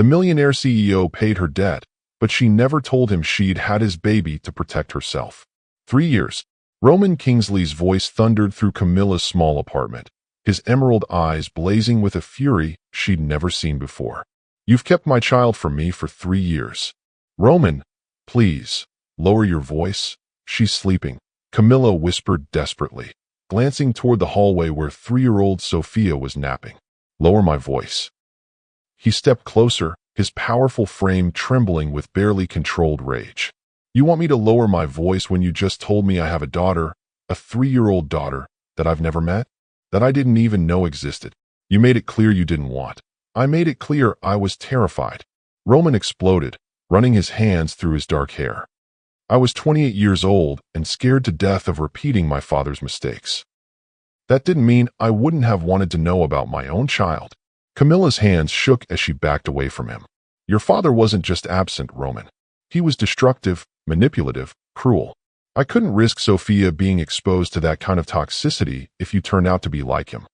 The millionaire CEO paid her debt, but she never told him she'd had his baby to protect herself. 3 years. Roman Kingsley's voice thundered through Camilla's small apartment, his emerald eyes blazing with a fury she'd never seen before. You've kept my child from me for 3 years. Roman, please, lower your voice. She's sleeping, Camilla whispered desperately, glancing toward the hallway where 3-year-old Sophia was napping. Lower my voice. He stepped closer, his powerful frame trembling with barely controlled rage. You want me to lower my voice when you just told me I have a daughter, a 3-year-old daughter, that I've never met? That I didn't even know existed? You made it clear you didn't want. I made it clear I was terrified. Roman exploded, running his hands through his dark hair. I was 28 years old and scared to death of repeating my father's mistakes. That didn't mean I wouldn't have wanted to know about my own child. Camilla's hands shook as she backed away from him. Your father wasn't just absent, Roman. He was destructive, manipulative, cruel. I couldn't risk Sophia being exposed to that kind of toxicity if you turned out to be like him.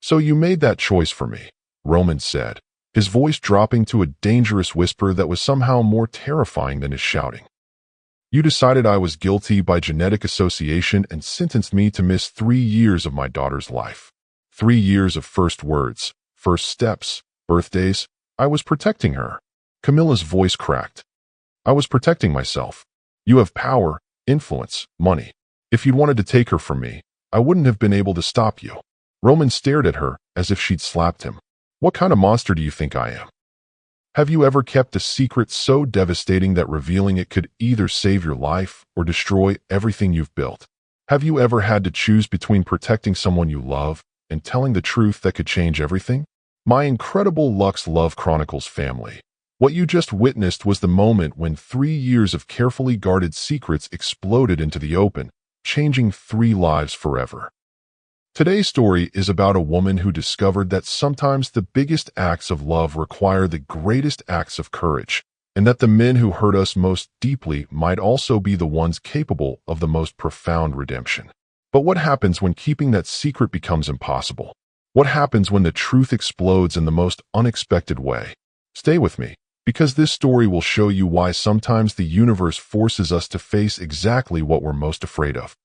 So you made that choice for me, Roman said, his voice dropping to a dangerous whisper that was somehow more terrifying than his shouting. You decided I was guilty by genetic association and sentenced me to miss 3 years of my daughter's life. 3 years of first words, first steps, birthdays. I was protecting her. Camilla's voice cracked. I was protecting myself. You have power, influence, money. If you'd wanted to take her from me, I wouldn't have been able to stop you. Roman stared at her as if she'd slapped him. What kind of monster do you think I am? Have you ever kept a secret so devastating that revealing it could either save your life or destroy everything you've built? Have you ever had to choose between protecting someone you love and telling the truth that could change everything? My incredible Lux Love Chronicles family. What you just witnessed was the moment when 3 years of carefully guarded secrets exploded into the open, changing 3 lives forever. Today's story is about a woman who discovered that sometimes the biggest acts of love require the greatest acts of courage, and that the men who hurt us most deeply might also be the ones capable of the most profound redemption. But what happens when keeping that secret becomes impossible? What happens when the truth explodes in the most unexpected way? Stay with me, because this story will show you why sometimes the universe forces us to face exactly what we're most afraid of.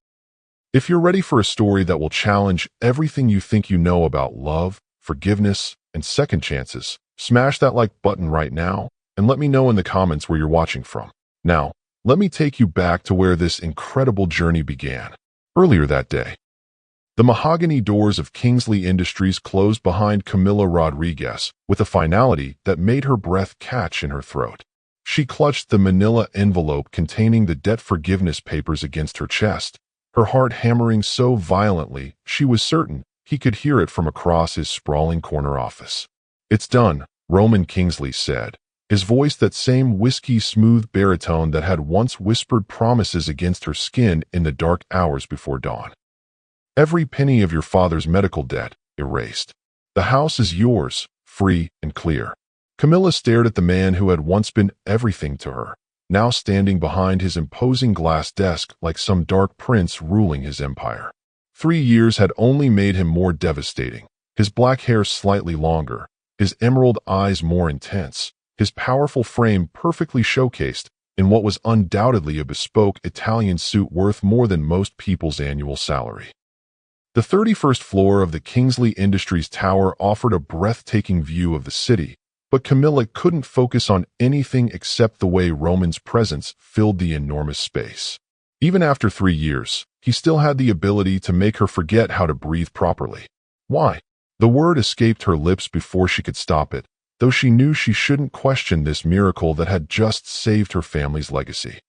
If you're ready for a story that will challenge everything you think you know about love, forgiveness, and second chances, smash that like button right now and let me know in the comments where you're watching from. Now, let me take you back to where this incredible journey began. Earlier that day, the mahogany doors of Kingsley Industries closed behind Camilla Rodriguez with a finality that made her breath catch in her throat. She clutched the manila envelope containing the debt forgiveness papers against her chest, her heart hammering so violently she was certain he could hear it from across his sprawling corner office. It's done, Roman Kingsley said, his voice that same whiskey-smooth baritone that had once whispered promises against her skin in the dark hours before dawn. Every penny of your father's medical debt erased. The house is yours, free and clear. Camilla stared at the man who had once been everything to her, now standing behind his imposing glass desk like some dark prince ruling his empire. 3 years had only made him more devastating, his black hair slightly longer, his emerald eyes more intense, his powerful frame perfectly showcased in what was undoubtedly a bespoke Italian suit worth more than most people's annual salary. The 31st floor of the Kingsley Industries Tower offered a breathtaking view of the city, but Camilla couldn't focus on anything except the way Roman's presence filled the enormous space. Even after 3 years, he still had the ability to make her forget how to breathe properly. Why? The word escaped her lips before she could stop it, though she knew she shouldn't question this miracle that had just saved her family's legacy.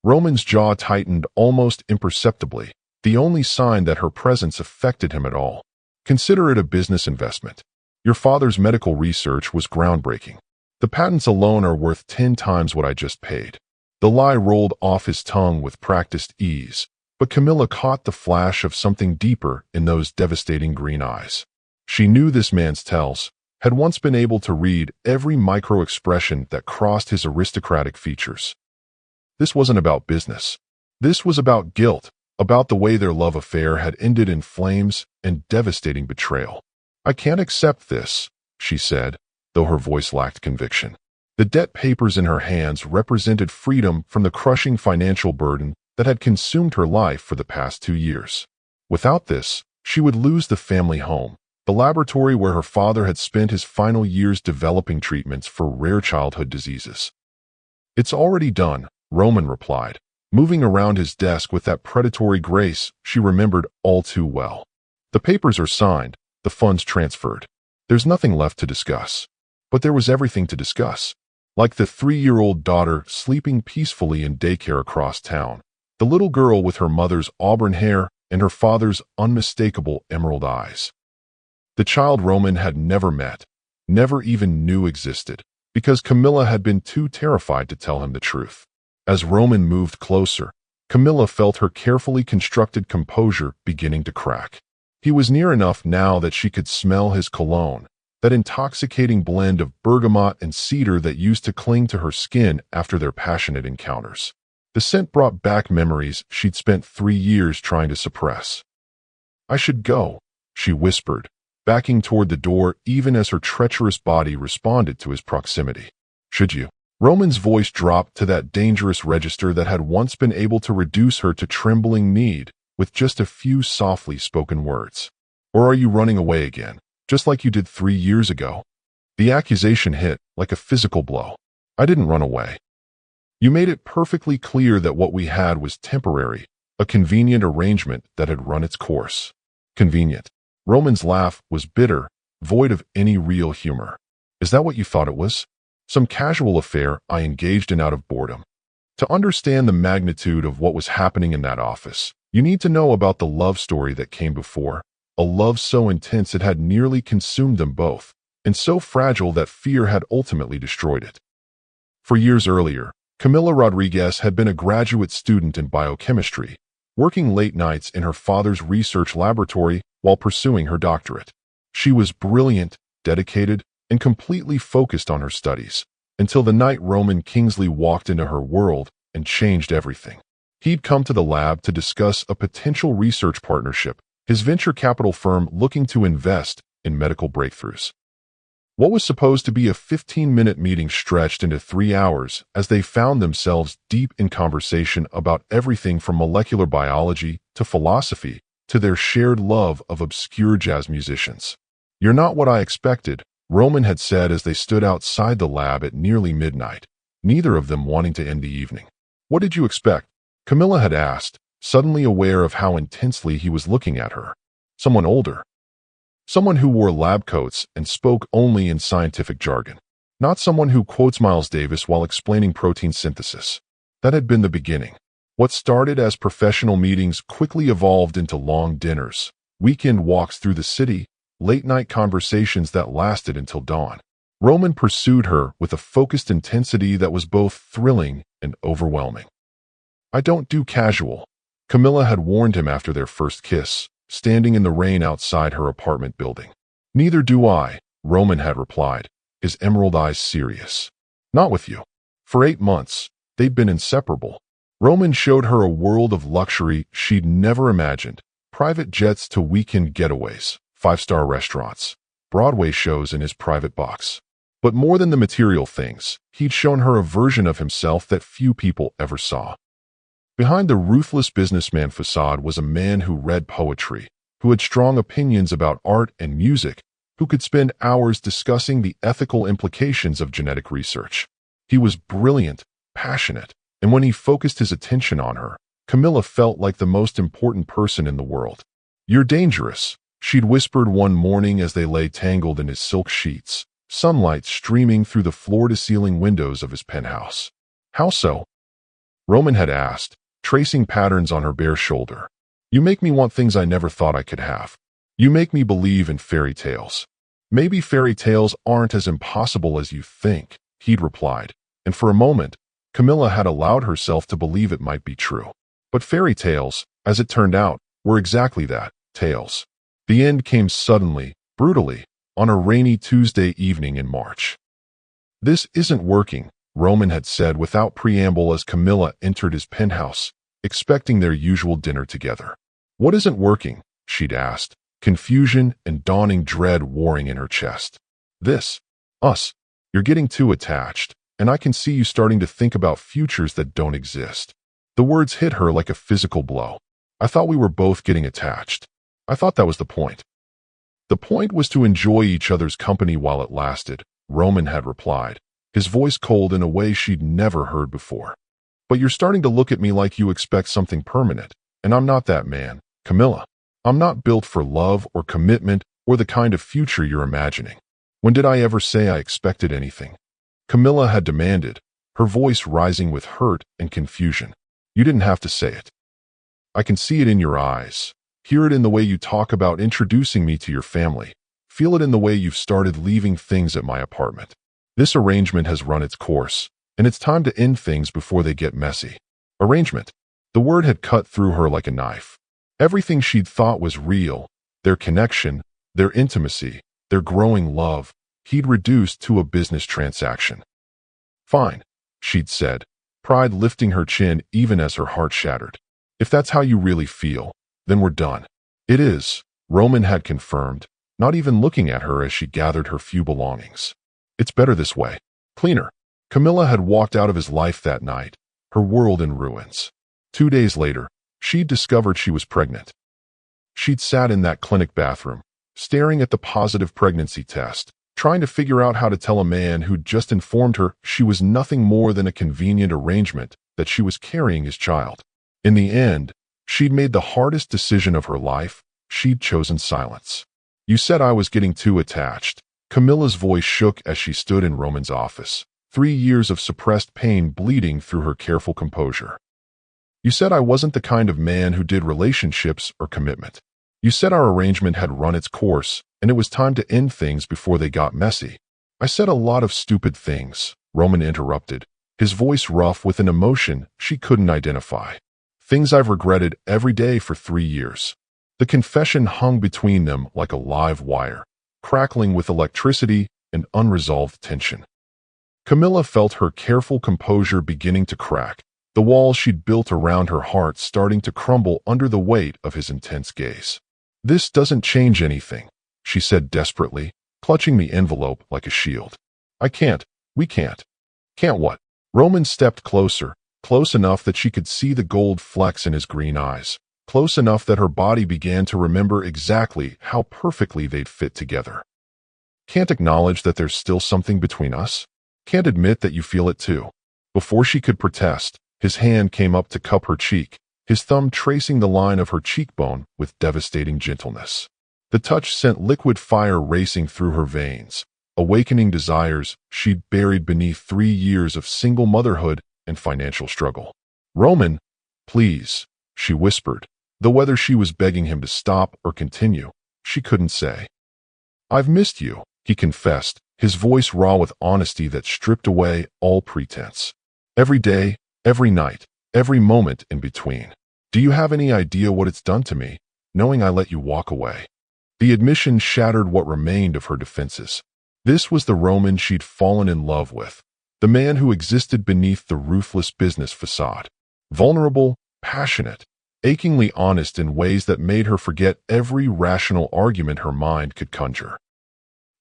Roman's jaw tightened almost imperceptibly, the only sign that her presence affected him at all. Consider it a business investment. Your father's medical research was groundbreaking. The patents alone are worth 10 times what I just paid. The lie rolled off his tongue with practiced ease, but Camilla caught the flash of something deeper in those devastating green eyes. She knew this man's tells, had once been able to read every micro-expression that crossed his aristocratic features. This wasn't about business. This was about guilt, about the way their love affair had ended in flames and devastating betrayal. I can't accept this, she said, though her voice lacked conviction. The debt papers in her hands represented freedom from the crushing financial burden that had consumed her life for the past 2 years. Without this, she would lose the family home, the laboratory where her father had spent his final years developing treatments for rare childhood diseases. "It's already done," Roman replied, moving around his desk with that predatory grace she remembered all too well. "The papers are signed, the funds transferred. There's nothing left to discuss." But there was everything to discuss. Like the 3-year-old daughter sleeping peacefully in daycare across town, the little girl with her mother's auburn hair and her father's unmistakable emerald eyes. The child Roman had never met, never even knew existed, because Camilla had been too terrified to tell him the truth. As Roman moved closer, Camilla felt her carefully constructed composure beginning to crack. He was near enough now that she could smell his cologne, that intoxicating blend of bergamot and cedar that used to cling to her skin after their passionate encounters. The scent brought back memories she'd spent 3 years trying to suppress. "I should go," she whispered, backing toward the door even as her treacherous body responded to his proximity. "Should you?" Roman's voice dropped to that dangerous register that had once been able to reduce her to trembling need with just a few softly spoken words. "Or are you running away again, just like you did 3 years ago?" The accusation hit like a physical blow. "I didn't run away. You made it perfectly clear that what we had was temporary, a convenient arrangement that had run its course." "Convenient?" Roman's laugh was bitter, void of any real humor. "Is that what you thought it was? Some casual affair I engaged in out of boredom?" To understand the magnitude of what was happening in that office, you need to know about the love story that came before, a love so intense it had nearly consumed them both, and so fragile that fear had ultimately destroyed it. For years earlier, Camila Rodriguez had been a graduate student in biochemistry, working late nights in her father's research laboratory while pursuing her doctorate. She was brilliant, dedicated, and completely focused on her studies, until the night Roman Kingsley walked into her world and changed everything. He'd come to the lab to discuss a potential research partnership, his venture capital firm looking to invest in medical breakthroughs. What was supposed to be a 15-minute meeting stretched into 3 hours as they found themselves deep in conversation about everything from molecular biology to philosophy to their shared love of obscure jazz musicians. "You're not what I expected," Roman had said as they stood outside the lab at nearly midnight, neither of them wanting to end the evening. "What did you expect?" Camilla had asked, suddenly aware of how intensely he was looking at her. "Someone older. Someone who wore lab coats and spoke only in scientific jargon. Not someone who quotes Miles Davis while explaining protein synthesis." That had been the beginning. What started as professional meetings quickly evolved into long dinners, weekend walks through the city, late-night conversations that lasted until dawn. Roman pursued her with a focused intensity that was both thrilling and overwhelming. "I don't do casual," Camilla had warned him after their first kiss, standing in the rain outside her apartment building. "Neither do I," Roman had replied, his emerald eyes serious. "Not with you." For 8 months, they'd been inseparable. Roman showed her a world of luxury she'd never imagined, private jets to weekend getaways, 5-star restaurants, Broadway shows in his private box. But more than the material things, he'd shown her a version of himself that few people ever saw. Behind the ruthless businessman facade was a man who read poetry, who had strong opinions about art and music, who could spend hours discussing the ethical implications of genetic research. He was brilliant, passionate, and when he focused his attention on her, Camilla felt like the most important person in the world. "You're dangerous," she'd whispered one morning as they lay tangled in his silk sheets, sunlight streaming through the floor-to-ceiling windows of his penthouse. "How so?" Roman had asked, tracing patterns on her bare shoulder. "You make me want things I never thought I could have. You make me believe in fairy tales." "Maybe fairy tales aren't as impossible as you think," he'd replied, and for a moment, Camilla had allowed herself to believe it might be true. But fairy tales, as it turned out, were exactly that, tales. The end came suddenly, brutally, on a rainy Tuesday evening in March. "This isn't working," Roman had said without preamble as Camilla entered his penthouse, expecting their usual dinner together. "What isn't working?" she'd asked, confusion and dawning dread warring in her chest. "This." Us. You're getting too attached, and I can see you starting to think about futures that don't exist. The words hit her like a physical blow. I thought we were both getting attached. I thought that was the point. The point was to enjoy each other's company while it lasted, Roman had replied, his voice cold in a way she'd never heard before. But you're starting to look at me like you expect something permanent, and I'm not that man, Camilla. I'm not built for love or commitment or the kind of future you're imagining. When did I ever say I expected anything? Camilla had demanded, her voice rising with hurt and confusion. You didn't have to say it. I can see it in your eyes. Hear it in the way you talk about introducing me to your family. Feel it in the way you've started leaving things at my apartment. This arrangement has run its course, and it's time to end things before they get messy. Arrangement. The word had cut through her like a knife. Everything she'd thought was real, their connection, their intimacy, their growing love, he'd reduced to a business transaction. Fine, she'd said, pride lifting her chin even as her heart shattered. If that's how you really feel, then we're done. It is, Roman had confirmed, not even looking at her as she gathered her few belongings. It's better this way. Cleaner. Camilla had walked out of his life that night, her world in ruins. 2 days later, she'd discovered she was pregnant. She'd sat in that clinic bathroom, staring at the positive pregnancy test, trying to figure out how to tell a man who'd just informed her she was nothing more than a convenient arrangement that she was carrying his child. In the end, she'd made the hardest decision of her life. She'd chosen silence. You said I was getting too attached. Camilla's voice shook as she stood in Roman's office, 3 years of suppressed pain bleeding through her careful composure. You said I wasn't the kind of man who did relationships or commitment. You said our arrangement had run its course, and it was time to end things before they got messy. I said a lot of stupid things, Roman interrupted, his voice rough with an emotion she couldn't identify. Things I've regretted every day for 3 years. The confession hung between them like a live wire, crackling with electricity and unresolved tension. Camilla felt her careful composure beginning to crack, the walls she'd built around her heart starting to crumble under the weight of his intense gaze. This doesn't change anything, she said desperately, clutching the envelope like a shield. I can't. We can't. Can't what? Roman stepped closer, close enough that she could see the gold flecks in his green eyes, close enough that her body began to remember exactly how perfectly they'd fit together. Can't acknowledge that there's still something between us? Can't admit that you feel it too? Before she could protest, his hand came up to cup her cheek, his thumb tracing the line of her cheekbone with devastating gentleness. The touch sent liquid fire racing through her veins, awakening desires she'd buried beneath 3 years of single motherhood and financial struggle. Roman, please, she whispered, though whether she was begging him to stop or continue, she couldn't say. I've missed you, he confessed, his voice raw with honesty that stripped away all pretense. Every day, every night, every moment in between. Do you have any idea what it's done to me, knowing I let you walk away? The admission shattered what remained of her defenses. This was the Roman she'd fallen in love with, the man who existed beneath the ruthless business facade. Vulnerable, passionate, achingly honest in ways that made her forget every rational argument her mind could conjure.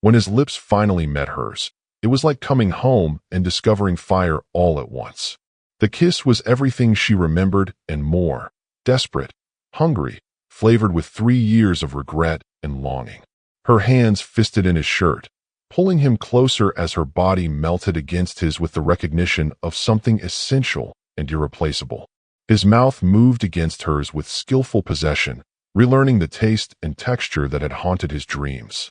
When his lips finally met hers, it was like coming home and discovering fire all at once. The kiss was everything she remembered and more, desperate, hungry, flavored with 3 years of regret and longing. Her hands fisted in his shirt, pulling him closer as her body melted against his with the recognition of something essential and irreplaceable. His mouth moved against hers with skillful possession, relearning the taste and texture that had haunted his dreams.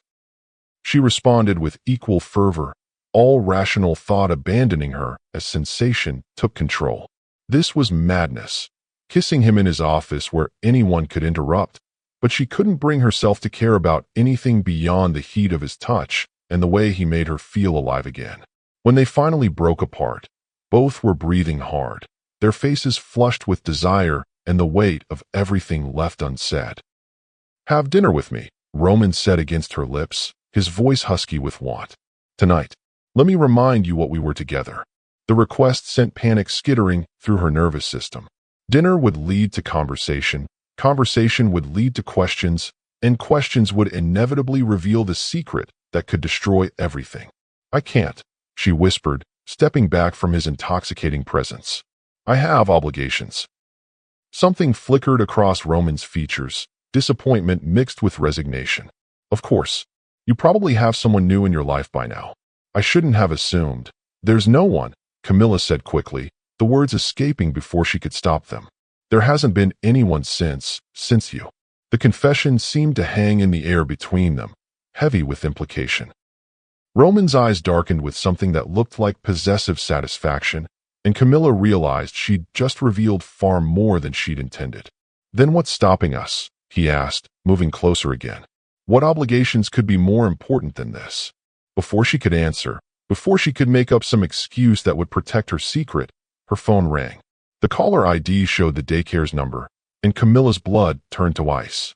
She responded with equal fervor, all rational thought abandoning her as sensation took control. This was madness, kissing him in his office where anyone could interrupt, but she couldn't bring herself to care about anything beyond the heat of his touch and the way he made her feel alive again. When they finally broke apart, both were breathing hard, their faces flushed with desire and the weight of everything left unsaid. Have dinner with me, Roman said against her lips, his voice husky with want. Tonight. Let me remind you what we were together. The request sent panic skittering through her nervous system. Dinner would lead to conversation, conversation would lead to questions, and questions would inevitably reveal the secret that could destroy everything. I can't, she whispered, stepping back from his intoxicating presence. I have obligations. Something flickered across Roman's features, disappointment mixed with resignation. Of course. You probably have someone new in your life by now. I shouldn't have assumed. There's no one, Camilla said quickly, the words escaping before she could stop them. There hasn't been anyone since you. The confession seemed to hang in the air between them, heavy with implication. Roman's eyes darkened with something that looked like possessive satisfaction, and Camilla realized she'd just revealed far more than she'd intended. Then what's stopping us? He asked, moving closer again. What obligations could be more important than this? Before she could answer, before she could make up some excuse that would protect her secret, her phone rang. The caller ID showed the daycare's number, and Camilla's blood turned to ice.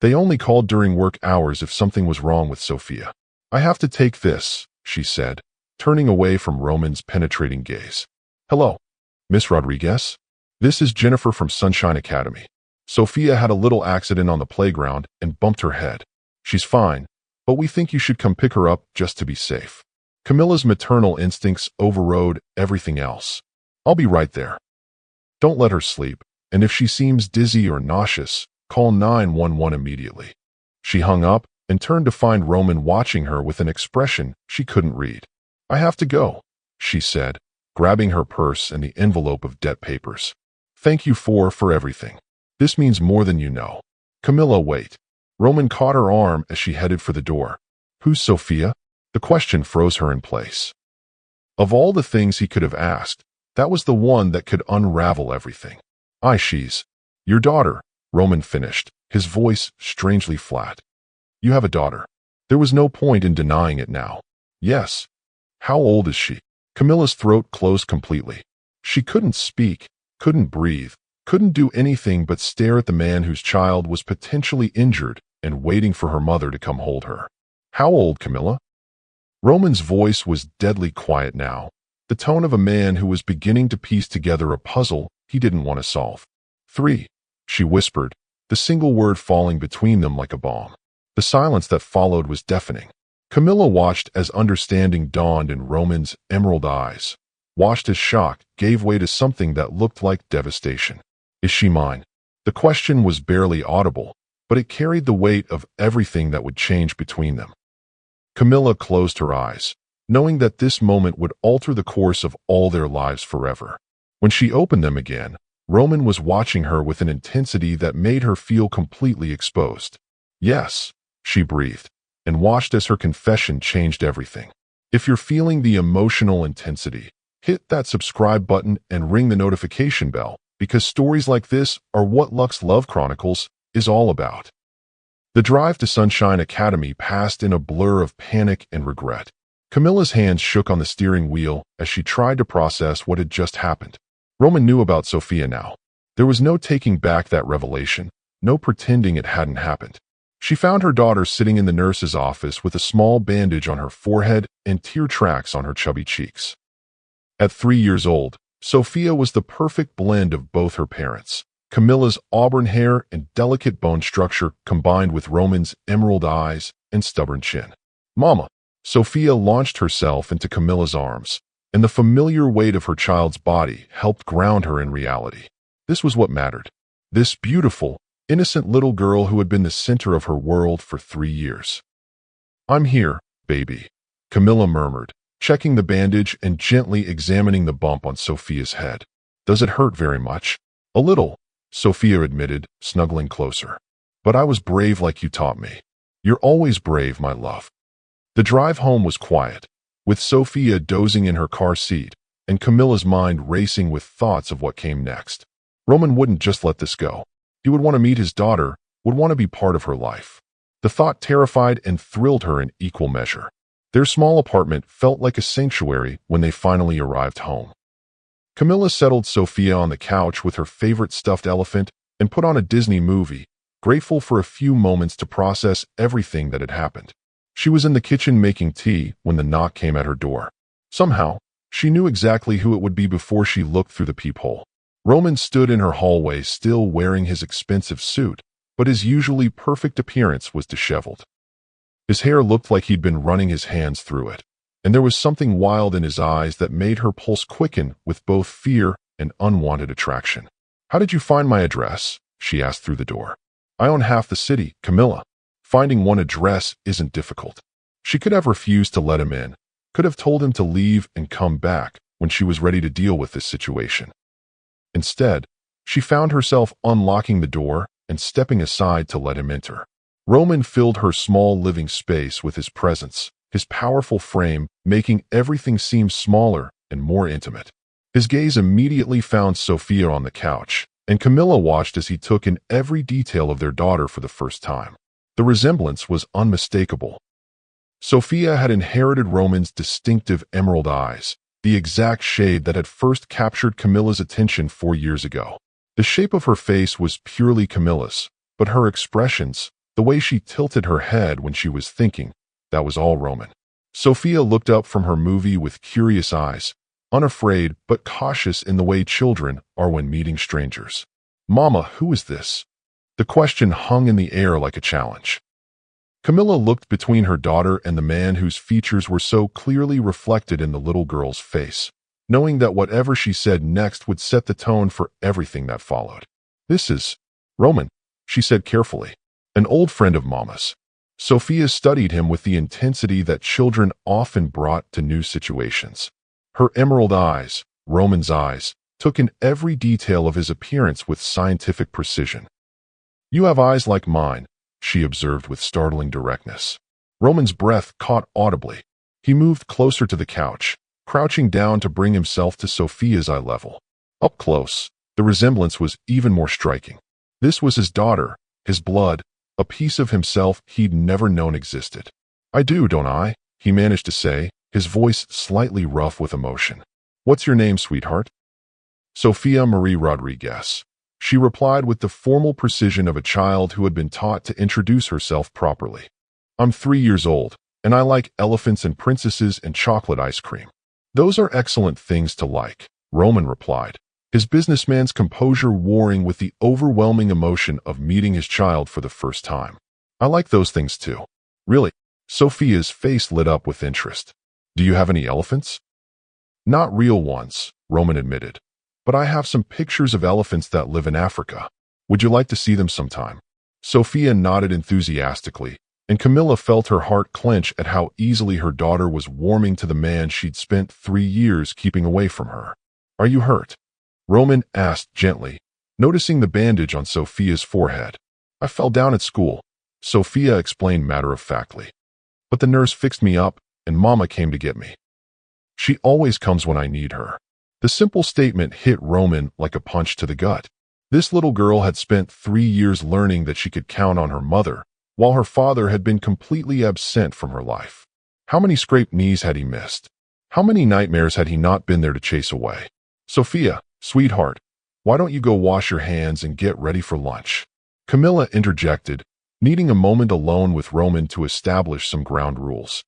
They only called during work hours if something was wrong with Sophia. I have to take this, she said, turning away from Roman's penetrating gaze. Hello, Miss Rodriguez? This is Jennifer from Sunshine Academy. Sophia had a little accident on the playground and bumped her head. She's fine, but we think you should come pick her up just to be safe. Camilla's maternal instincts overrode everything else. I'll be right there. Don't let her sleep, and if she seems dizzy or nauseous, call 911 immediately. She hung up and turned to find Roman watching her with an expression she couldn't read. I have to go, she said, grabbing her purse and the envelope of debt papers. Thank you for everything. This means more than you know. Camilla, wait. Roman caught her arm as she headed for the door. Who's Sophia? The question froze her in place. Of all the things he could have asked, that was the one that could unravel everything. She's your daughter, Roman finished, his voice strangely flat. You have a daughter. There was no point in denying it now. Yes. How old is she? Camilla's throat closed completely. She couldn't speak, couldn't breathe, couldn't do anything but stare at the man whose child was potentially injured and waiting for her mother to come hold her. How old, Camilla? Roman's voice was deadly quiet now, the tone of a man who was beginning to piece together a puzzle he didn't want to solve. 3, she whispered, the single word falling between them like a bomb. The silence that followed was deafening. Camilla watched as understanding dawned in Roman's emerald eyes, watched as shock gave way to something that looked like devastation. Is she mine? The question was barely audible, but it carried the weight of everything that would change between them. Camilla closed her eyes, knowing that this moment would alter the course of all their lives forever. When she opened them again, Roman was watching her with an intensity that made her feel completely exposed. Yes, she breathed, and watched as her confession changed everything. If you're feeling the emotional intensity, hit that subscribe button and ring the notification bell, because stories like this are what Lux Love Chronicles is all about. The drive to Sunshine Academy passed in a blur of panic and regret. Camilla's hands shook on the steering wheel as she tried to process what had just happened. Roman knew about Sophia now. There was no taking back that revelation, no pretending it hadn't happened. She found her daughter sitting in the nurse's office with a small bandage on her forehead and tear tracks on her chubby cheeks. At 3 years old, Sophia was the perfect blend of both her parents. Camilla's auburn hair and delicate bone structure combined with Roman's emerald eyes and stubborn chin. Mama! Sophia launched herself into Camilla's arms, and the familiar weight of her child's body helped ground her in reality. This was what mattered. This beautiful, innocent little girl who had been the center of her world for 3 years. I'm here, baby, Camilla murmured, checking the bandage and gently examining the bump on Sophia's head. Does it hurt very much? A little, Sophia admitted, snuggling closer. But I was brave like you taught me. You're always brave, my love. The drive home was quiet, with Sophia dozing in her car seat and Camilla's mind racing with thoughts of what came next. Roman wouldn't just let this go. He would want to meet his daughter, would want to be part of her life. The thought terrified and thrilled her in equal measure. Their small apartment felt like a sanctuary when they finally arrived home. Camilla settled Sophia on the couch with her favorite stuffed elephant and put on a Disney movie, grateful for a few moments to process everything that had happened. She was in the kitchen making tea when the knock came at her door. Somehow, she knew exactly who it would be before she looked through the peephole. Roman stood in her hallway still wearing his expensive suit, but his usually perfect appearance was disheveled. His hair looked like he'd been running his hands through it. and there was something wild in his eyes that made her pulse quicken with both fear and unwanted attraction. "How did you find my address?" she asked through the door. "I own half the city, Camilla. Finding one address isn't difficult." She could have refused to let him in, could have told him to leave and come back when she was ready to deal with this situation. Instead, she found herself unlocking the door and stepping aside to let him enter. Roman filled her small living space with his presence, his powerful frame making everything seem smaller and more intimate. His gaze immediately found Sophia on the couch, and Camilla watched as he took in every detail of their daughter for the first time. The resemblance was unmistakable. Sophia had inherited Roman's distinctive emerald eyes, the exact shade that had first captured Camilla's attention 4 years ago. The shape of her face was purely Camilla's, but her expressions, the way she tilted her head when she was thinking, that was all Roman. Sophia looked up from her movie with curious eyes, unafraid but cautious in the way children are when meeting strangers. "Mama, who is this?" The question hung in the air like a challenge. Camilla looked between her daughter and the man whose features were so clearly reflected in the little girl's face, knowing that whatever she said next would set the tone for everything that followed. "This is Roman," she said carefully, "an old friend of Mama's." Sophia studied him with the intensity that children often brought to new situations. Her emerald eyes, Roman's eyes, took in every detail of his appearance with scientific precision. "You have eyes like mine," she observed with startling directness. Roman's breath caught audibly. He moved closer to the couch, crouching down to bring himself to Sophia's eye level. Up close, the resemblance was even more striking. This was his daughter, his blood, a piece of himself he'd never known existed. "I do, don't I?" he managed to say, his voice slightly rough with emotion. "What's your name, sweetheart?" "Sophia Marie Rodriguez." She replied with the formal precision of a child who had been taught to introduce herself properly. "I'm 3 years old, and I like elephants and princesses and chocolate ice cream." "Those are excellent things to like," Roman replied, his businessman's composure warring with the overwhelming emotion of meeting his child for the first time. "I like those things too." "Really?" Sophia's face lit up with interest. "Do you have any elephants?" "Not real ones," Roman admitted, "but I have some pictures of elephants that live in Africa. Would you like to see them sometime?" Sophia nodded enthusiastically, and Camilla felt her heart clench at how easily her daughter was warming to the man she'd spent 3 years keeping away from her. "Are you hurt?" Roman asked gently, noticing the bandage on Sophia's forehead. "I fell down at school," Sophia explained matter-of-factly. "But the nurse fixed me up, and Mama came to get me. She always comes when I need her." The simple statement hit Roman like a punch to the gut. This little girl had spent 3 years learning that she could count on her mother, while her father had been completely absent from her life. How many scraped knees had he missed? How many nightmares had he not been there to chase away? "Sophia, sweetheart, why don't you go wash your hands and get ready for lunch?" Camilla interjected, needing a moment alone with Roman to establish some ground rules.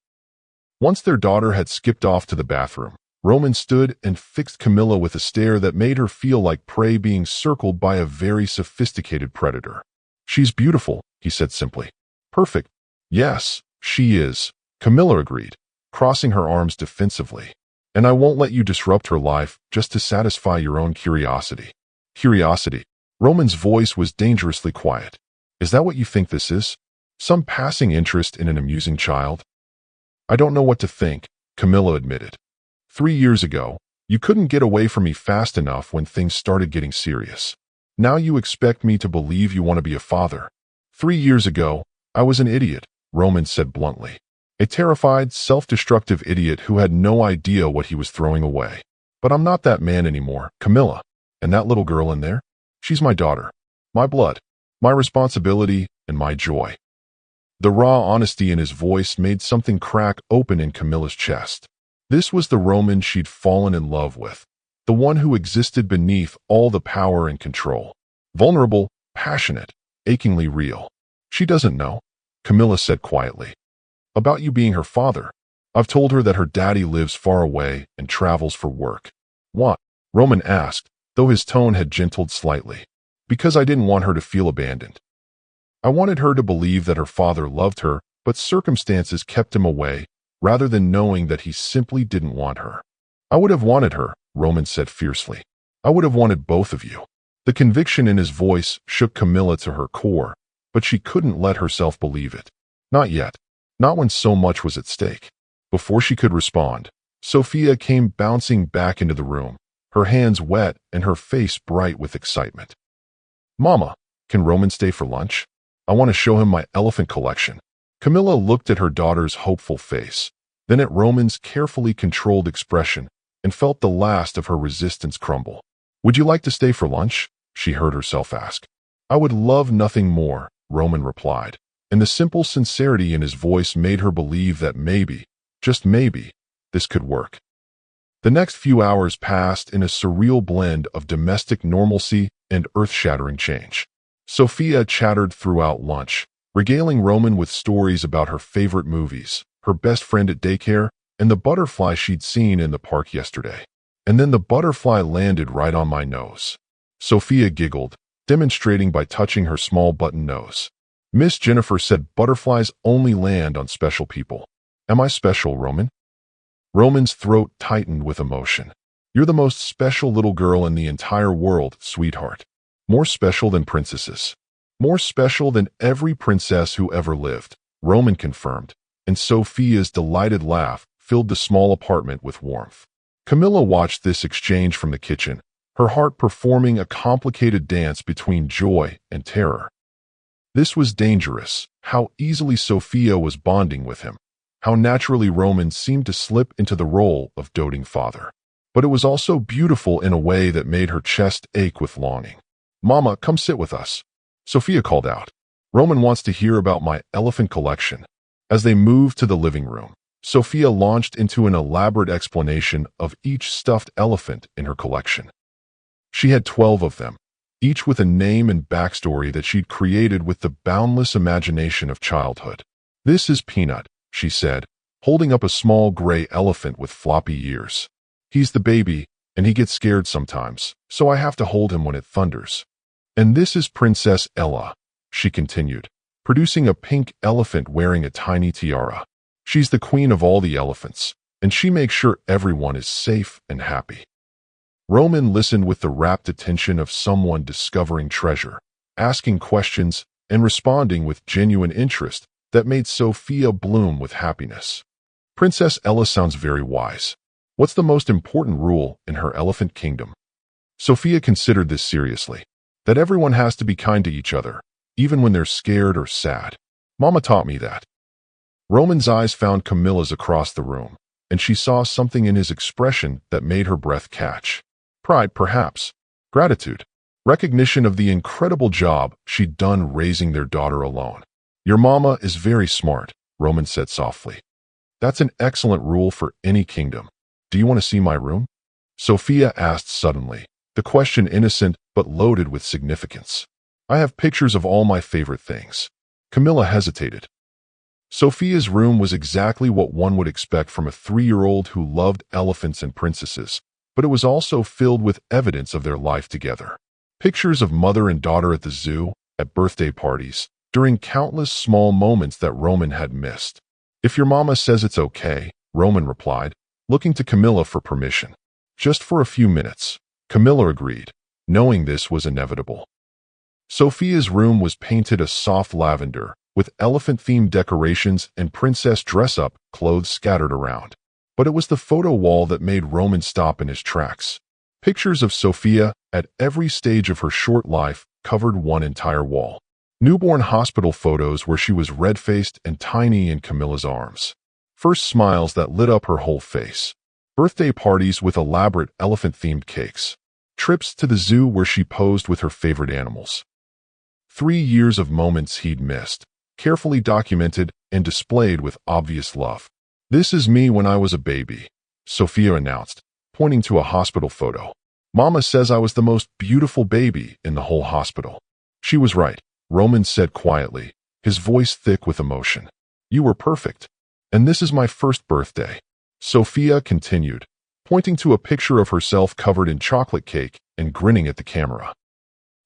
Once their daughter had skipped off to the bathroom, Roman stood and fixed Camilla with a stare that made her feel like prey being circled by a very sophisticated predator. "She's beautiful," he said simply. "Perfect." "Yes, she is," Camilla agreed, crossing her arms defensively. "And I won't let you disrupt her life just to satisfy your own curiosity." "Curiosity?" Roman's voice was dangerously quiet. "Is that what you think this is? Some passing interest in an amusing child?" "I don't know what to think," Camilla admitted. 3 years ago, you couldn't get away from me fast enough when things started getting serious. Now you expect me to believe you want to be a father. 3 years ago, I was an idiot," Roman said bluntly. "A terrified, self-destructive idiot who had no idea what he was throwing away. But I'm not that man anymore, Camilla. And that little girl in there? She's my daughter, my blood, my responsibility, and my joy." The raw honesty in his voice made something crack open in Camilla's chest. This was the Roman she'd fallen in love with, the one who existed beneath all the power and control. Vulnerable, passionate, achingly real. "She doesn't know," Camilla said quietly. "About you being her father. I've told her that her daddy lives far away and travels for work." "What?" Roman asked, though his tone had gentled slightly. "Because I didn't want her to feel abandoned. I wanted her to believe that her father loved her, but circumstances kept him away, rather than knowing that he simply didn't want her. "I would have wanted her," Roman said fiercely. "I would have wanted both of you." The conviction in his voice shook Camilla to her core, but she couldn't let herself believe it. Not yet. Not when so much was at stake. Before she could respond, Sophia came bouncing back into the room, her hands wet and her face bright with excitement. "Mama, can Roman stay for lunch? I want to show him my elephant collection." Camilla looked at her daughter's hopeful face, then at Roman's carefully controlled expression, and felt the last of her resistance crumble. "Would you like to stay for lunch?" she heard herself ask. "I would love nothing more," Roman replied, and the simple sincerity in his voice made her believe that maybe, just maybe, this could work. The next few hours passed in a surreal blend of domestic normalcy and earth-shattering change. Sophia chattered throughout lunch, regaling Roman with stories about her favorite movies, her best friend at daycare, and the butterfly she'd seen in the park yesterday. "And then the butterfly landed right on my nose." Sophia giggled, demonstrating by touching her small button nose. "Miss Jennifer said butterflies only land on special people. Am I special, Roman?" Roman's throat tightened with emotion. "You're the most special little girl in the entire world, sweetheart. More special than princesses. More special than every princess who ever lived," Roman confirmed, and Sophia's delighted laugh filled the small apartment with warmth. Camilla watched this exchange from the kitchen, her heart performing a complicated dance between joy and terror. This was dangerous, how easily Sophia was bonding with him, how naturally Roman seemed to slip into the role of doting father. But it was also beautiful in a way that made her chest ache with longing. "Mama, come sit with us," Sophia called out. "Roman wants to hear about my elephant collection." As they moved to the living room, Sophia launched into an elaborate explanation of each stuffed elephant in her collection. She had 12 of them, each with a name and backstory that she'd created with the boundless imagination of childhood. "This is Peanut," she said, holding up a small gray elephant with floppy ears. "He's the baby, and he gets scared sometimes, so I have to hold him when it thunders. And this is Princess Ella," she continued, producing a pink elephant wearing a tiny tiara. "She's the queen of all the elephants, and she makes sure everyone is safe and happy." Roman listened with the rapt attention of someone discovering treasure, asking questions and responding with genuine interest that made Sophia bloom with happiness. "Princess Ella sounds very wise. What's the most important rule in her elephant kingdom?" Sophia considered this seriously. "That everyone has to be kind to each other, even when they're scared or sad. Mama taught me that." Roman's eyes found Camilla's across the room, and she saw something in his expression that made her breath catch. Pride, perhaps. Gratitude. Recognition of the incredible job she'd done raising their daughter alone. "Your mama is very smart," Roman said softly. "That's an excellent rule for any kingdom. Do you want to see my room?" Sophia asked suddenly, the question innocent but loaded with significance. "I have pictures of all my favorite things." Camilla hesitated. Sophia's room was exactly what one would expect from a 3-year-old who loved elephants and princesses, but it was also filled with evidence of their life together. Pictures of mother and daughter at the zoo, at birthday parties, during countless small moments that Roman had missed. "If your mama says it's okay," Roman replied, looking to Camilla for permission. "Just for a few minutes." Camilla agreed, knowing this was inevitable. Sophia's room was painted a soft lavender, with elephant-themed decorations and princess dress-up clothes scattered around. But it was the photo wall that made Roman stop in his tracks. Pictures of Sophia at every stage of her short life covered one entire wall. Newborn hospital photos where she was red-faced and tiny in Camilla's arms. First smiles that lit up her whole face. Birthday parties with elaborate elephant-themed cakes. Trips to the zoo where she posed with her favorite animals. 3 years of moments he'd missed, carefully documented and displayed with obvious love. "This is me when I was a baby," Sophia announced, pointing to a hospital photo. "Mama says I was the most beautiful baby in the whole hospital." She was right, Roman said quietly, his voice thick with emotion. "You were perfect. And this is my first birthday," Sophia continued, pointing to a picture of herself covered in chocolate cake and grinning at the camera.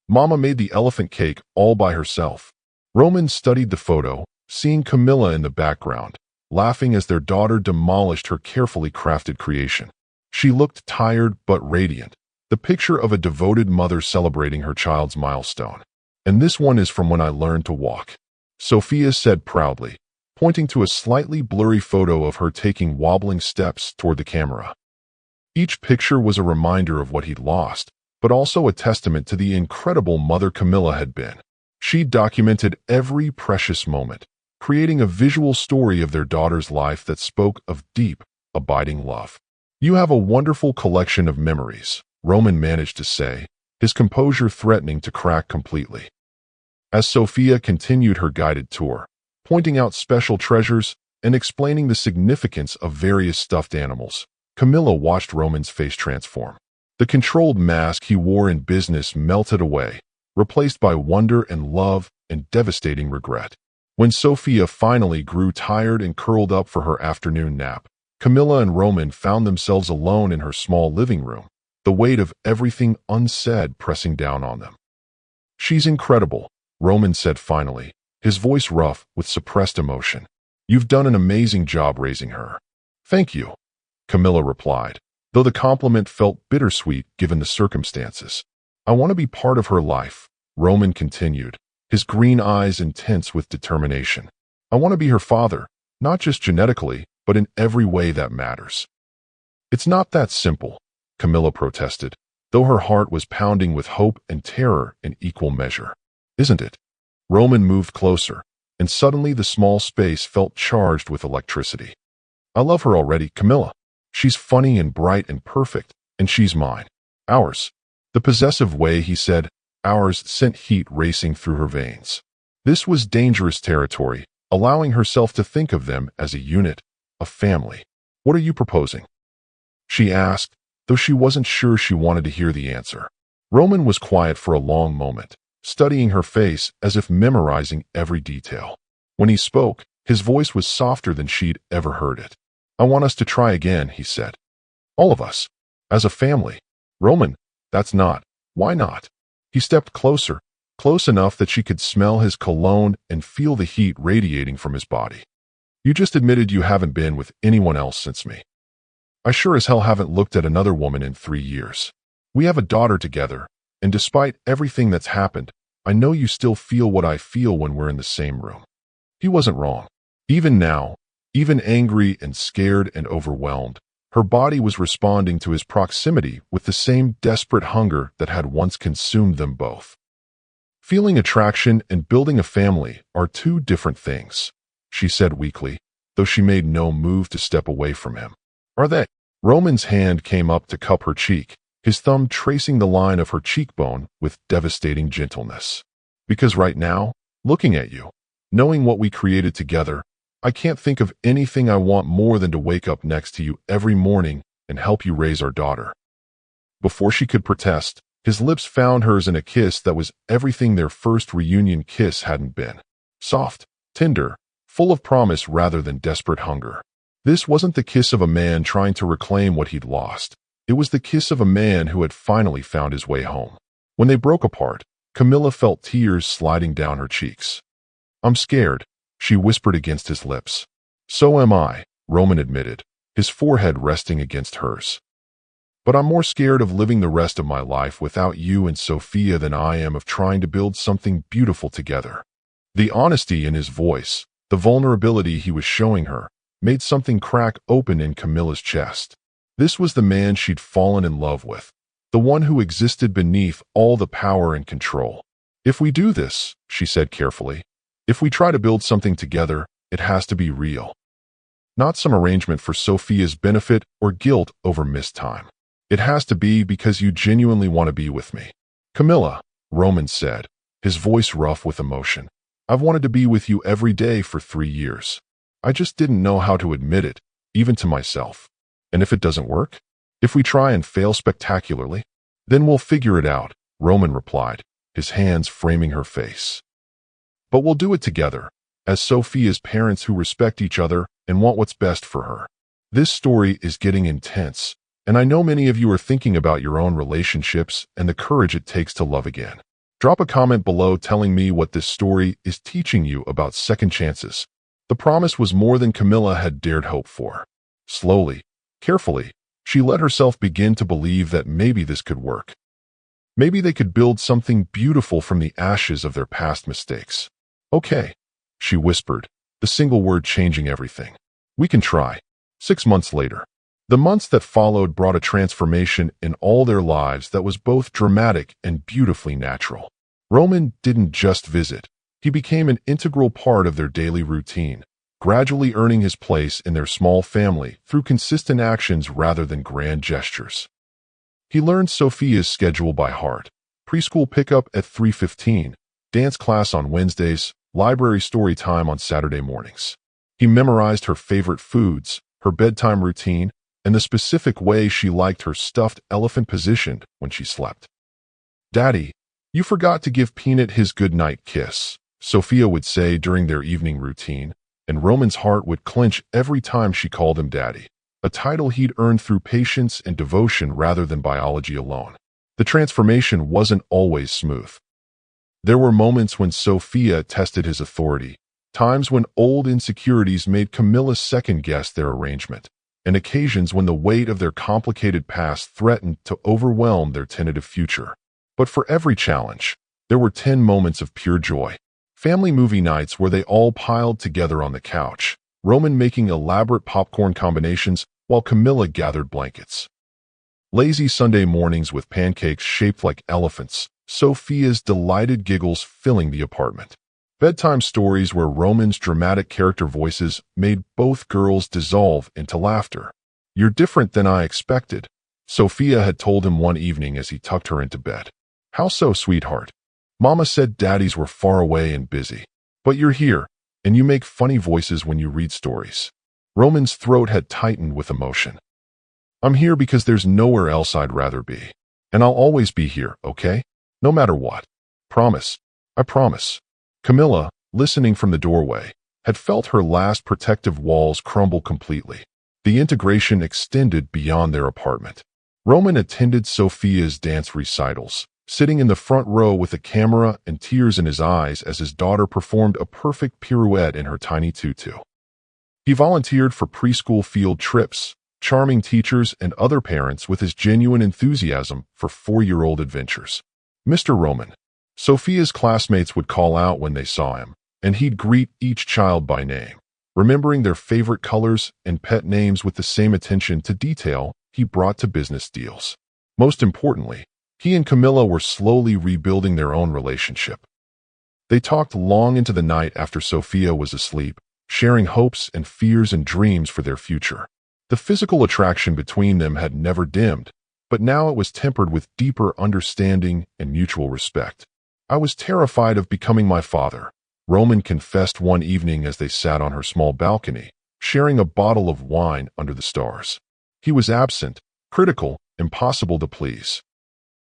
"Mama made the elephant cake all by herself." Roman studied the photo, seeing Camilla in the background, laughing as their daughter demolished her carefully crafted creation. She looked tired but radiant, the picture of a devoted mother celebrating her child's milestone. "And this one is from when I learned to walk," Sophia said proudly, pointing to a slightly blurry photo of her taking wobbling steps toward the camera. Each picture was a reminder of what he'd lost, but also a testament to the incredible mother Camilla had been. She documented every precious moment, creating a visual story of their daughter's life that spoke of deep, abiding love. "You have a wonderful collection of memories," Roman managed to say, his composure threatening to crack completely. As Sophia continued her guided tour, pointing out special treasures and explaining the significance of various stuffed animals, Camilla watched Roman's face transform. The controlled mask he wore in business melted away, replaced by wonder and love and devastating regret. When Sophia finally grew tired and curled up for her afternoon nap, Camilla and Roman found themselves alone in her small living room, the weight of everything unsaid pressing down on them. "She's incredible," Roman said finally, his voice rough with suppressed emotion. "You've done an amazing job raising her." "Thank you," Camilla replied, though the compliment felt bittersweet given the circumstances. "I want to be part of her life," Roman continued, his green eyes intense with determination. "I want to be her father, not just genetically, but in every way that matters." "It's not that simple," Camilla protested, though her heart was pounding with hope and terror in equal measure. "Isn't it?" Roman moved closer, and suddenly the small space felt charged with electricity. "I love her already, Camilla. She's funny and bright and perfect, and she's mine. Ours." The possessive way he said ours sent heat racing through her veins. This was dangerous territory, allowing herself to think of them as a unit, a family. "What are you proposing?" she asked, though she wasn't sure she wanted to hear the answer. Roman was quiet for a long moment, studying her face as if memorizing every detail. When he spoke, his voice was softer than she'd ever heard it. "I want us to try again," he said. "All of us. As a family." "Roman, that's not. Why not?" He stepped closer, close enough that she could smell his cologne and feel the heat radiating from his body. "You just admitted you haven't been with anyone else since me. I sure as hell haven't looked at another woman in 3 years. We have a daughter together, and despite everything that's happened, I know you still feel what I feel when we're in the same room." He wasn't wrong. Even now, even angry and scared and overwhelmed, her body was responding to his proximity with the same desperate hunger that had once consumed them both. "Feeling attraction and building a family are two different things," she said weakly, though she made no move to step away from him. "Are they?" Roman's hand came up to cup her cheek, his thumb tracing the line of her cheekbone with devastating gentleness. "Because right now, looking at you, knowing what we created together, I can't think of anything I want more than to wake up next to you every morning and help you raise our daughter." Before she could protest, his lips found hers in a kiss that was everything their first reunion kiss hadn't been. Soft, tender, full of promise rather than desperate hunger. This wasn't the kiss of a man trying to reclaim what he'd lost. It was the kiss of a man who had finally found his way home. When they broke apart, Camilla felt tears sliding down her cheeks. "I'm scared," she whispered against his lips. "So am I," Roman admitted, his forehead resting against hers. "But I'm more scared of living the rest of my life without you and Sophia than I am of trying to build something beautiful together." The honesty in his voice, the vulnerability he was showing her, made something crack open in Camilla's chest. This was the man she'd fallen in love with, the one who existed beneath all the power and control. "If we do this," she said carefully, "if we try to build something together, it has to be real. Not some arrangement for Sophia's benefit or guilt over missed time. It has to be because you genuinely want to be with me." "Camilla," Roman said, his voice rough with emotion, "I've wanted to be with you every day for 3 years. I just didn't know how to admit it, even to myself. And if it doesn't work? If we try and fail spectacularly? Then we'll figure it out," Roman replied, his hands framing her face. "But we'll do it together, as Sophia's parents who respect each other and want what's best for her." This story is getting intense, and I know many of you are thinking about your own relationships and the courage it takes to love again. Drop a comment below telling me what this story is teaching you about second chances, The promise was more than Camilla had dared hope for. Slowly, carefully, she let herself begin to believe that maybe this could work. Maybe they could build something beautiful from the ashes of their past mistakes. "Okay," she whispered, the single word changing everything. "We can try." 6 months later. The months that followed brought a transformation in all their lives that was both dramatic and beautifully natural. Roman didn't just visit. He became an integral part of their daily routine, gradually earning his place in their small family through consistent actions rather than grand gestures. He learned Sophia's schedule by heart: preschool pickup at 3:15, dance class on Wednesdays, library story time on Saturday mornings. He memorized her favorite foods, her bedtime routine, and the specific way she liked her stuffed elephant positioned when she slept. "Daddy, you forgot to give Peanut his goodnight kiss," Sophia would say during their evening routine, and Roman's heart would clench every time she called him Daddy, a title he'd earned through patience and devotion rather than biology alone. The transformation wasn't always smooth. There were moments when Sophia tested his authority, times when old insecurities made Camilla second-guess their arrangement, and occasions when the weight of their complicated past threatened to overwhelm their tentative future. But for every challenge, there were 10 moments of pure joy. Family movie nights where they all piled together on the couch, Roman making elaborate popcorn combinations while Camilla gathered blankets. Lazy Sunday mornings with pancakes shaped like elephants, Sophia's delighted giggles filling the apartment. Bedtime stories where Roman's dramatic character voices made both girls dissolve into laughter. "You're different than I expected," Sophia had told him one evening as he tucked her into bed. "How so, sweetheart?" "Mama said daddies were far away and busy. But you're here, and you make funny voices when you read stories." Roman's throat had tightened with emotion. "I'm here because there's nowhere else I'd rather be. And I'll always be here, okay? No matter what. Promise. I promise." Camilla, listening from the doorway, had felt her last protective walls crumble completely. The integration extended beyond their apartment. Roman attended Sophia's dance recitals, sitting in the front row with a camera and tears in his eyes as his daughter performed a perfect pirouette in her tiny tutu. He volunteered for preschool field trips, charming teachers and other parents with his genuine enthusiasm for 4-year-old adventures. "Mr. Roman." Sophia's classmates would call out when they saw him, and he'd greet each child by name, remembering their favorite colors and pet names with the same attention to detail he brought to business deals. Most importantly, he and Camilla were slowly rebuilding their own relationship. They talked long into the night after Sophia was asleep, sharing hopes and fears and dreams for their future. The physical attraction between them had never dimmed, but now it was tempered with deeper understanding and mutual respect. "I was terrified of becoming my father," Roman confessed one evening as they sat on her small balcony, sharing a bottle of wine under the stars. "He was absent, critical, impossible to please.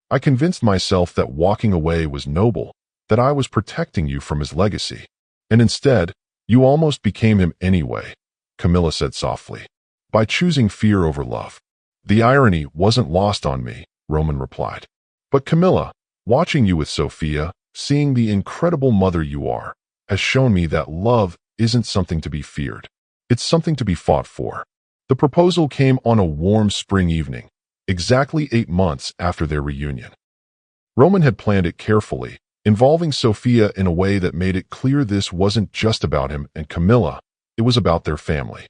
I convinced myself that walking away was noble, that I was protecting you from his legacy. And instead, you almost became him anyway," Camilla said softly, "by choosing fear over love." "The irony wasn't lost on me," Roman replied. "But Camilla, watching you with Sophia, seeing the incredible mother you are, has shown me that love isn't something to be feared. It's something to be fought for." The proposal came on a warm spring evening, exactly 8 months after their reunion. Roman had planned it carefully, involving Sophia in a way that made it clear this wasn't just about him and Camilla, it was about their family.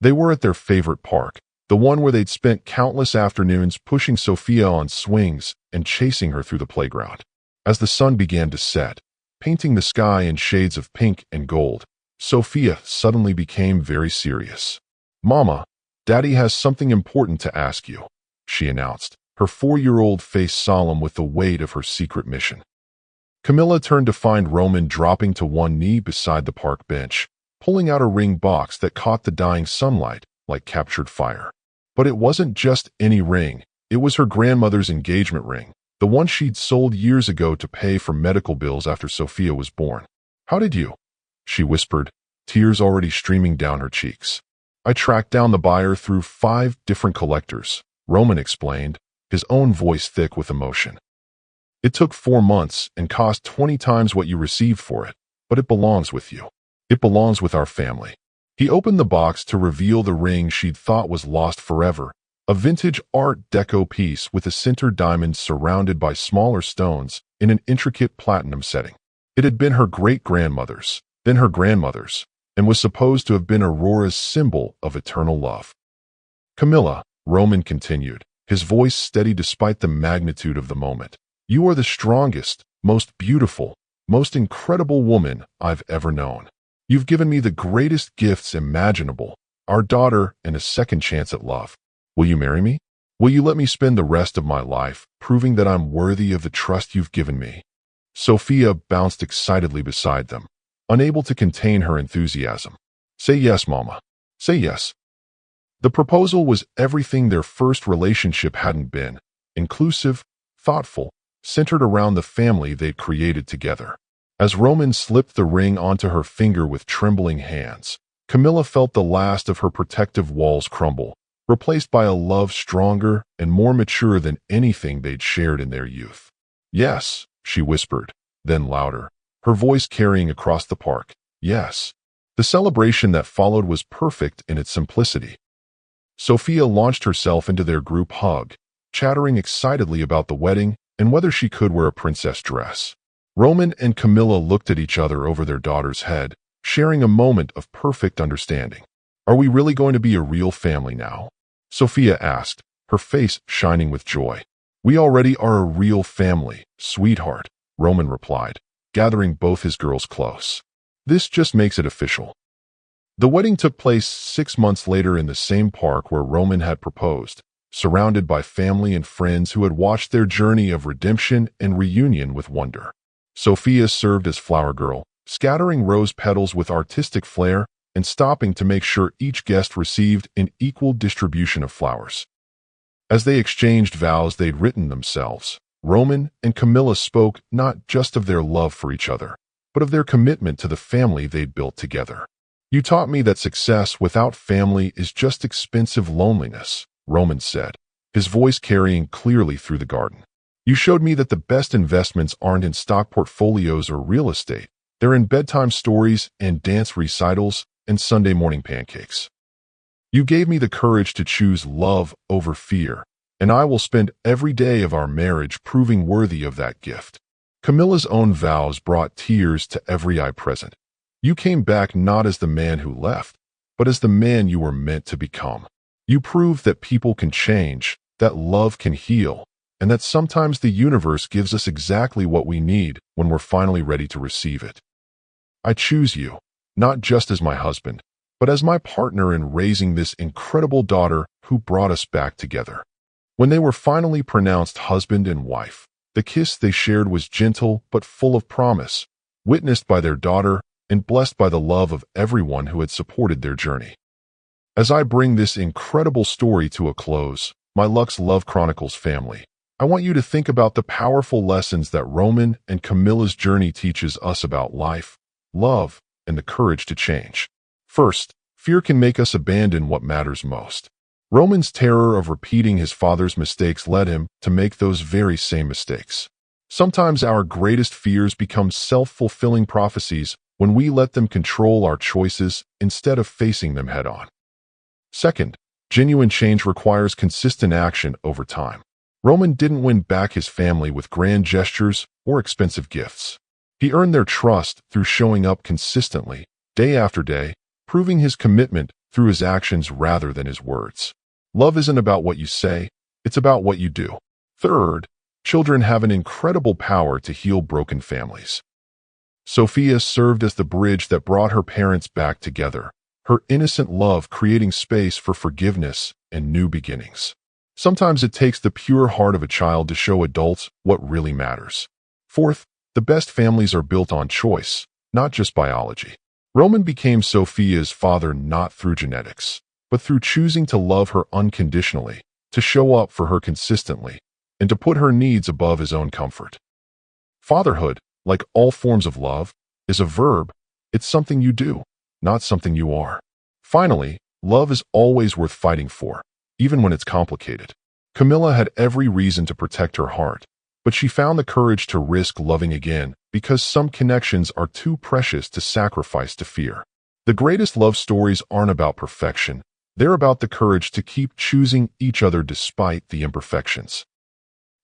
They were at their favorite park, the one where they'd spent countless afternoons pushing Sophia on swings and chasing her through the playground. As the sun began to set, painting the sky in shades of pink and gold, Sophia suddenly became very serious. "Mama, Daddy has something important to ask you," she announced, her 4-year-old face solemn with the weight of her secret mission. Camilla turned to find Roman dropping to one knee beside the park bench, pulling out a ring box that caught the dying sunlight like captured fire. But it wasn't just any ring, it was her grandmother's engagement ring, the one she'd sold years ago to pay for medical bills after Sophia was born. "How did you?" she whispered, tears already streaming down her cheeks. "I tracked down the buyer through 5 different collectors," Roman explained, his own voice thick with emotion. "It took 4 months and cost 20 times what you received for it, but it belongs with you." It belongs with our family. He opened the box to reveal the ring she'd thought was lost forever, a vintage Art Deco piece with a center diamond surrounded by smaller stones in an intricate platinum setting. It had been her great-grandmother's, then her grandmother's, and was supposed to have been Aurora's symbol of eternal love. "Camilla," Roman continued, his voice steady despite the magnitude of the moment, "you are the strongest, most beautiful, most incredible woman I've ever known. You've given me the greatest gifts imaginable, our daughter and a second chance at love. Will you marry me? Will you let me spend the rest of my life proving that I'm worthy of the trust you've given me?" Sophia bounced excitedly beside them, unable to contain her enthusiasm. "Say yes, Mama. Say yes." The proposal was everything their first relationship hadn't been: inclusive, thoughtful, centered around the family they'd created together. As Roman slipped the ring onto her finger with trembling hands, Camilla felt the last of her protective walls crumble, replaced by a love stronger and more mature than anything they'd shared in their youth. "Yes," she whispered, then louder, her voice carrying across the park. "Yes." The celebration that followed was perfect in its simplicity. Sophia launched herself into their group hug, chattering excitedly about the wedding and whether she could wear a princess dress. Roman and Camilla looked at each other over their daughter's head, sharing a moment of perfect understanding. "Are we really going to be a real family now?" Sophia asked, her face shining with joy. "We already are a real family, sweetheart," Roman replied, gathering both his girls close. "This just makes it official." The wedding took place 6 months later in the same park where Roman had proposed, surrounded by family and friends who had watched their journey of redemption and reunion with wonder. Sophia served as flower girl, scattering rose petals with artistic flair and stopping to make sure each guest received an equal distribution of flowers. As they exchanged vows they'd written themselves, Roman and Camilla spoke not just of their love for each other, but of their commitment to the family they'd built together. "You taught me that success without family is just expensive loneliness," Roman said, his voice carrying clearly through the garden. "You showed me that the best investments aren't in stock portfolios or real estate. They're in bedtime stories and dance recitals and Sunday morning pancakes. You gave me the courage to choose love over fear, and I will spend every day of our marriage proving worthy of that gift." Camilla's own vows brought tears to every eye present. "You came back not as the man who left, but as the man you were meant to become. You proved that people can change, that love can heal, and that sometimes the universe gives us exactly what we need when we're finally ready to receive it. I choose you, not just as my husband, but as my partner in raising this incredible daughter who brought us back together." When they were finally pronounced husband and wife, the kiss they shared was gentle but full of promise, witnessed by their daughter and blessed by the love of everyone who had supported their journey. As I bring this incredible story to a close, my Lux Love Chronicles family, I want you to think about the powerful lessons that Roman and Camilla's journey teaches us about life, love, and the courage to change. First, fear can make us abandon what matters most. Roman's terror of repeating his father's mistakes led him to make those very same mistakes. Sometimes our greatest fears become self-fulfilling prophecies when we let them control our choices instead of facing them head-on. Second, genuine change requires consistent action over time. Roman didn't win back his family with grand gestures or expensive gifts. He earned their trust through showing up consistently, day after day, proving his commitment through his actions rather than his words. Love isn't about what you say, it's about what you do. Third, children have an incredible power to heal broken families. Sophia served as the bridge that brought her parents back together, her innocent love creating space for forgiveness and new beginnings. Sometimes it takes the pure heart of a child to show adults what really matters. Fourth, the best families are built on choice, not just biology. Roman became Sophia's father not through genetics, but through choosing to love her unconditionally, to show up for her consistently, and to put her needs above his own comfort. Fatherhood, like all forms of love, is a verb. It's something you do, not something you are. Finally, love is always worth fighting for, even when it's complicated. Camilla had every reason to protect her heart, but she found the courage to risk loving again because some connections are too precious to sacrifice to fear. The greatest love stories aren't about perfection. They're about the courage to keep choosing each other despite the imperfections.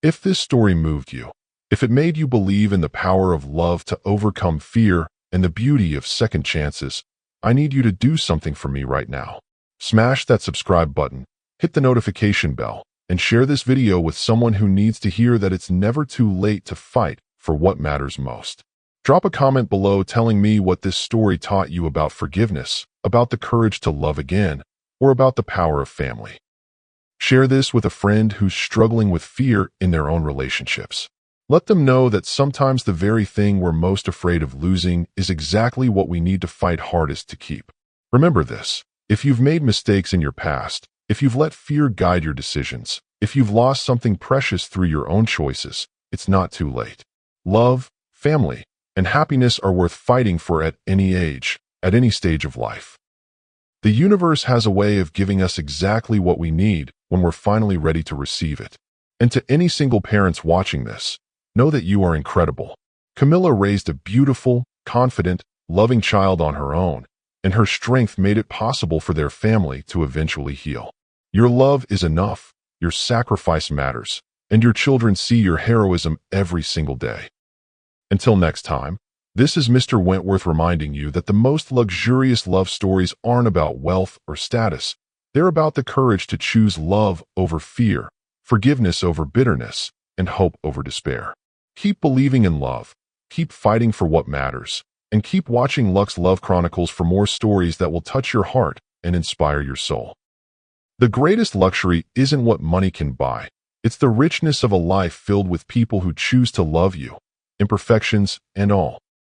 If this story moved you, if it made you believe in the power of love to overcome fear and the beauty of second chances, I need you to do something for me right now. Smash that subscribe button, hit the notification bell, and share this video with someone who needs to hear that it's never too late to fight for what matters most. Drop a comment below telling me what this story taught you about forgiveness, about the courage to love again, or about the power of family. Share this with a friend who's struggling with fear in their own relationships. Let them know that sometimes the very thing we're most afraid of losing is exactly what we need to fight hardest to keep. Remember this: if you've made mistakes in your past, if you've let fear guide your decisions, if you've lost something precious through your own choices, it's not too late. Love, family, and happiness are worth fighting for at any age, at any stage of life. The universe has a way of giving us exactly what we need when we're finally ready to receive it. And to any single parents watching this, know that you are incredible. Camilla raised a beautiful, confident, loving child on her own, and her strength made it possible for their family to eventually heal. Your love is enough, your sacrifice matters, and your children see your heroism every single day. Until next time, this is Mr. Wentworth reminding you that the most luxurious love stories aren't about wealth or status. They're about the courage to choose love over fear, forgiveness over bitterness, and hope over despair. Keep believing in love, keep fighting for what matters, and keep watching Lux Love Chronicles for more stories that will touch your heart and inspire your soul. The greatest luxury isn't what money can buy. It's the richness of a life filled with people who choose to love you, imperfections and all.